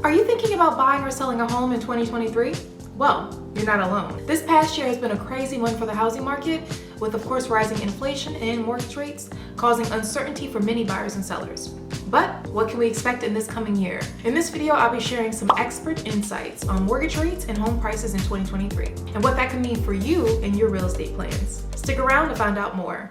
Are you thinking about buying or selling a home in 2023? Well, you're not alone. This past year has been a crazy one for the housing market, with of course rising inflation and mortgage rates causing uncertainty for many buyers and sellers. But what can we expect in this coming year? In this video, I'll be sharing some expert insights on mortgage rates and home prices in 2023 and what that can mean for you and your real estate plans. Stick around to find out more.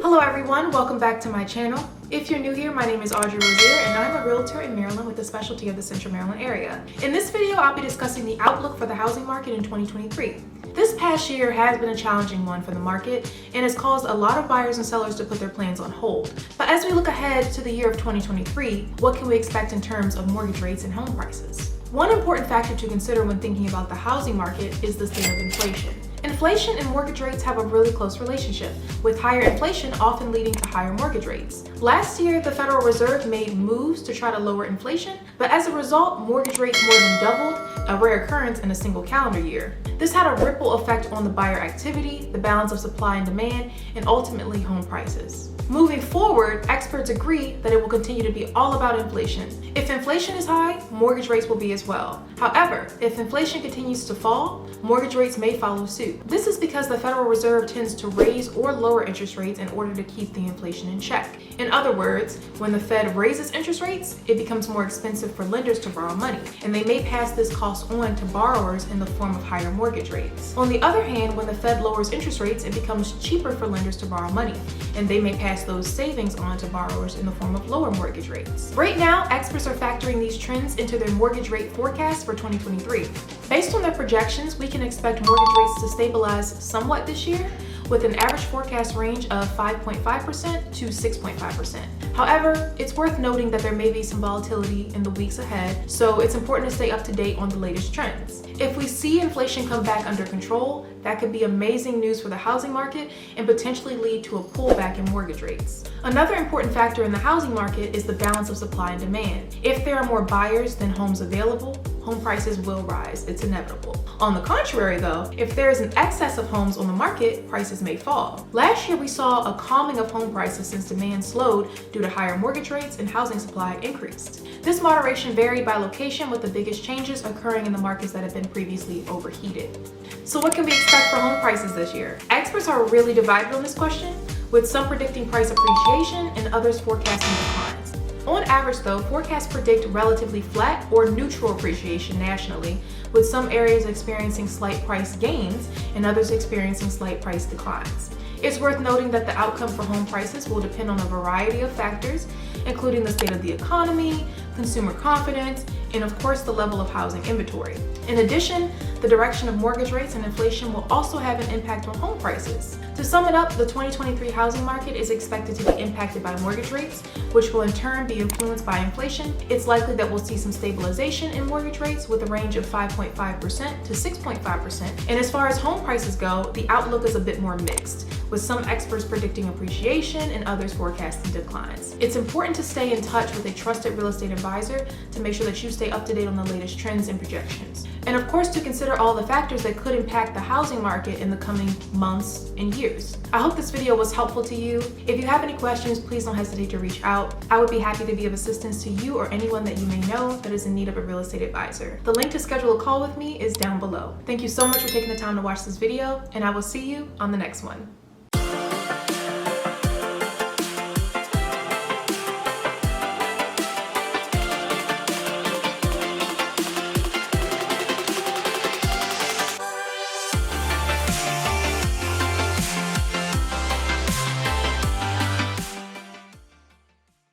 Hello everyone, welcome back to my channel. If you're new here, my name is Audrey Rozier and I'm a realtor in Maryland with a specialty of the Central Maryland area. In this video, I'll be discussing the outlook for the housing market in 2023. This past year has been a challenging one for the market and has caused a lot of buyers and sellers to put their plans on hold. But as we look ahead to the year of 2023, what can we expect in terms of mortgage rates and home prices? One important factor to consider when thinking about the housing market is the state of inflation. Inflation and mortgage rates have a really close relationship, with higher inflation often leading to higher mortgage rates. Last year, the Federal Reserve made moves to try to lower inflation, but as a result, mortgage rates more than doubled, a rare occurrence in a single calendar year. This had a ripple effect on the buyer activity, the balance of supply and demand, and ultimately home prices. Moving forward, experts agree that it will continue to be all about inflation. If inflation is high, mortgage rates will be as well. However, if inflation continues to fall, mortgage rates may follow suit. This is because the Federal Reserve tends to raise or lower interest rates in order to keep the inflation in check. In other words, when the Fed raises interest rates, it becomes more expensive for lenders to borrow money, and they may pass this cost on to borrowers in the form of higher mortgage rates. On the other hand, when the Fed lowers interest rates, it becomes cheaper for lenders to borrow money, and they may pass those savings on to borrowers in the form of lower mortgage rates. Right now, experts are factoring these trends into their mortgage rate forecast for 2023. Based on their projections, we can expect mortgage rates to stabilize somewhat this year, with an average forecast range of 5.5% to 6.5%. However, it's worth noting that there may be some volatility in the weeks ahead, so it's important to stay up to date on the latest trends. If we see inflation come back under control, that could be amazing news for the housing market and potentially lead to a pullback in mortgage rates. Another important factor in the housing market is the balance of supply and demand. If there are more buyers than homes available, home prices will rise. It's inevitable. On the contrary though, if there is an excess of homes on the market, prices may fall. Last year we saw a calming of home prices since demand slowed due to higher mortgage rates and housing supply increased. This moderation varied by location, with the biggest changes occurring in the markets that have been previously overheated. So what can we expect for home prices this year? Experts are really divided on this question, with some predicting price appreciation and others forecasting declines. On average though, forecasts predict relatively flat or neutral appreciation nationally, with some areas experiencing slight price gains and others experiencing slight price declines. It's worth noting that the outcome for home prices will depend on a variety of factors, including the state of the economy, consumer confidence, and of course the level of housing inventory. In addition, the direction of mortgage rates and inflation will also have an impact on home prices. To sum it up, the 2023 housing market is expected to be impacted by mortgage rates, which will in turn be influenced by inflation. It's likely that we'll see some stabilization in mortgage rates with a range of 5.5% to 6.5%. And as far as home prices go, the outlook is a bit more mixed, with some experts predicting appreciation and others forecasting declines. It's important to stay in touch with a trusted real estate advisor to make sure that you stay up to date on the latest trends and projections. And of course, to consider all the factors that could impact the housing market in the coming months and years. I hope this video was helpful to you. If you have any questions, please don't hesitate to reach out. I would be happy to be of assistance to you or anyone that you may know that is in need of a real estate advisor. The link to schedule a call with me is down below. Thank you so much for taking the time to watch this video, and I will see you on the next one.